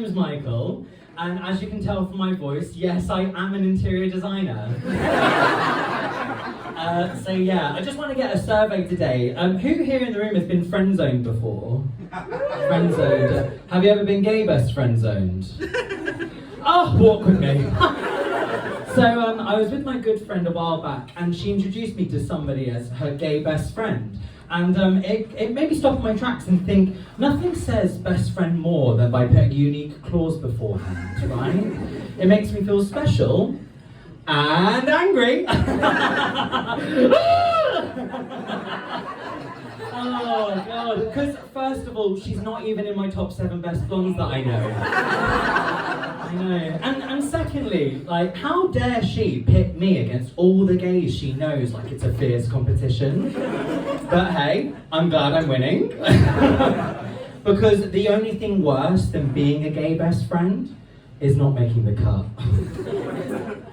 name's Michael, and as you can tell from my voice, yes, I am an interior designer. So yeah, I just want to get a survey today. Who here in the room has been friend-zoned before? Friend-zoned. Have you ever been gay best friend-zoned? Oh, walk with me. So I was with my good friend a while back, and she introduced me to somebody as her gay best friend. And it made me stop in my tracks and think, nothing says best friend more than by putting a unique clause beforehand, right? It makes me feel special and angry. Oh god, because first of all, she's not even in my top 7 best blondes that I know. I know. And secondly, like, how dare she pit me against all the gays she knows like it's a fierce competition? But hey, I'm glad I'm winning. Because the only thing worse than being a gay best friend is not making the cut.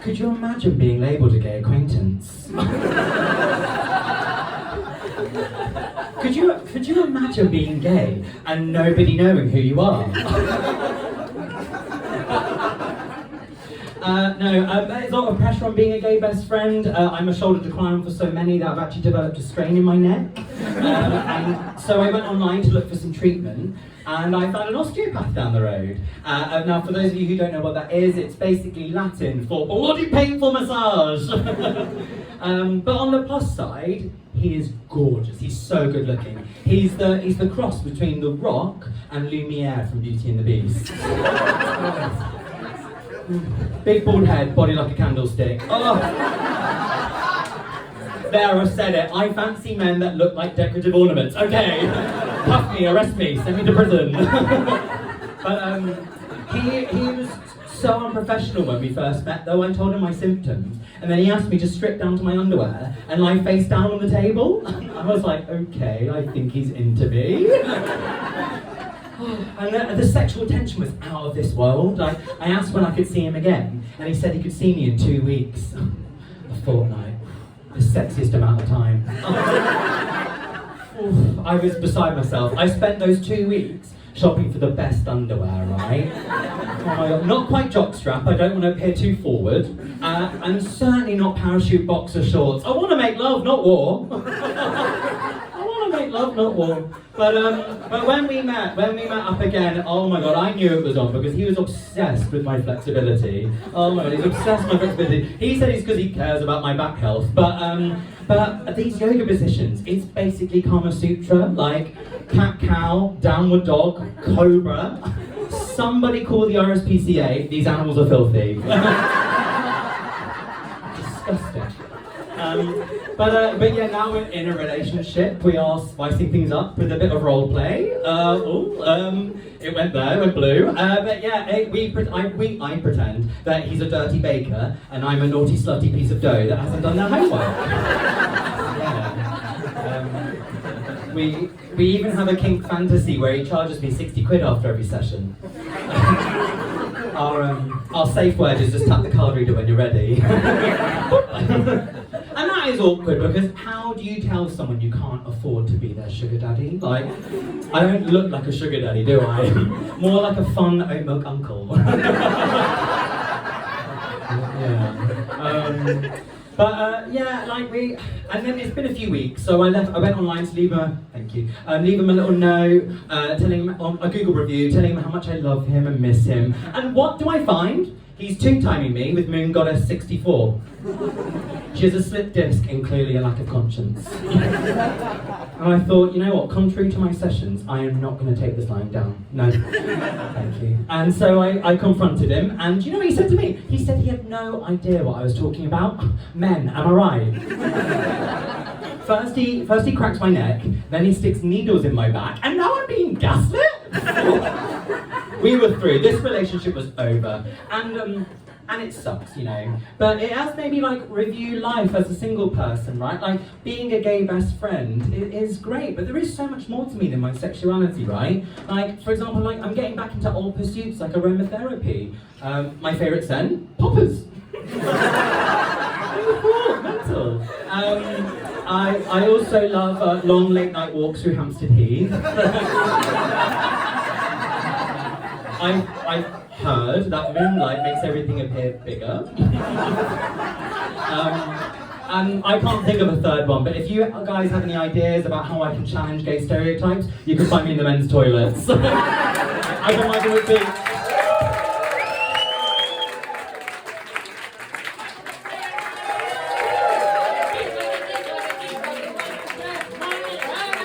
Could you imagine being labelled a gay acquaintance? Could you imagine being gay and nobody knowing who you are? No, there's a lot of pressure on being a gay best friend. I'm a shoulder decliner for so many that I've actually developed a strain in my neck. And so I went online to look for some treatment, and I found an osteopath down the road. Now, for those of you who don't know what that is, it's basically Latin for bloody painful massage. But on the plus side, he is gorgeous. He's so good looking. He's the cross between The Rock and Lumiere from Beauty and the Beast. Big bald head, body like a candlestick. Oh. There, I said it. I fancy men that look like decorative ornaments. Okay, cuff me, arrest me, send me to prison. But he was so unprofessional when we first met, though. I told him my symptoms, and then he asked me to strip down to my underwear and lie face down on the table. I was like, okay, I think he's into me. And the sexual tension was out of this world. I asked when I could see him again, and he said he could see me in 2 weeks. A fortnight. The sexiest amount of time. I was beside myself. I spent those 2 weeks shopping for the best underwear, right? Oh my god, not quite jockstrap, I don't want to appear too forward. And certainly not parachute boxer shorts. I want to make love, not war. I want to make love, not war. But when we met up again, oh my god, I knew it was on because he was obsessed with my flexibility. Oh my god, he's obsessed with my flexibility. He said it's because he cares about my back health, but these yoga positions, it's basically Kama Sutra, like cat-cow, downward dog, cobra. Somebody call the RSPCA, these animals are filthy. Disgusting. But yeah, now we're in a relationship. We are spicing things up with a bit of role play. It went there, it went blue. But yeah, I pretend that he's a dirty baker and I'm a naughty, slutty piece of dough that hasn't done their homework. Yeah. We even have a kink fantasy where he charges me 60 quid after every session. Our safe word is just tap the card reader when you're ready. And that is awkward because how do you tell someone you can't afford to be their sugar daddy? Like, I don't look like a sugar daddy, do I? More like a fun oat milk uncle. Yeah. Yeah, like and then it's been a few weeks, so I went online to leave him a little note, telling him on a Google review, telling him how much I love him and miss him. And what do I find? He's two-timing me with Moon Goddess 64. She has a slip disc and clearly a lack of conscience. And I thought, you know what, contrary to my sessions, I am not going to take this lying down. No, thank you. And so I confronted him, and you know what he said to me? He said he had no idea what I was talking about. Men, am I right? First he cracks my neck, then he sticks needles in my back, and now I'm being gaslit? We were through. This relationship was over, and it sucks, you know. But it has made me like review life as a single person, right? Like being a gay best friend is great, but there is so much more to me than my sexuality, right? Like, for example, like I'm getting back into old pursuits like aromatherapy. My favourite scent, poppers. Mental. I also love long late night walks through Hampstead Heath. I've heard that moonlight makes everything appear bigger. And I can't think of a third one, but if you guys have any ideas about how I can challenge gay stereotypes, you can find me in the men's toilets. I can imagine it would be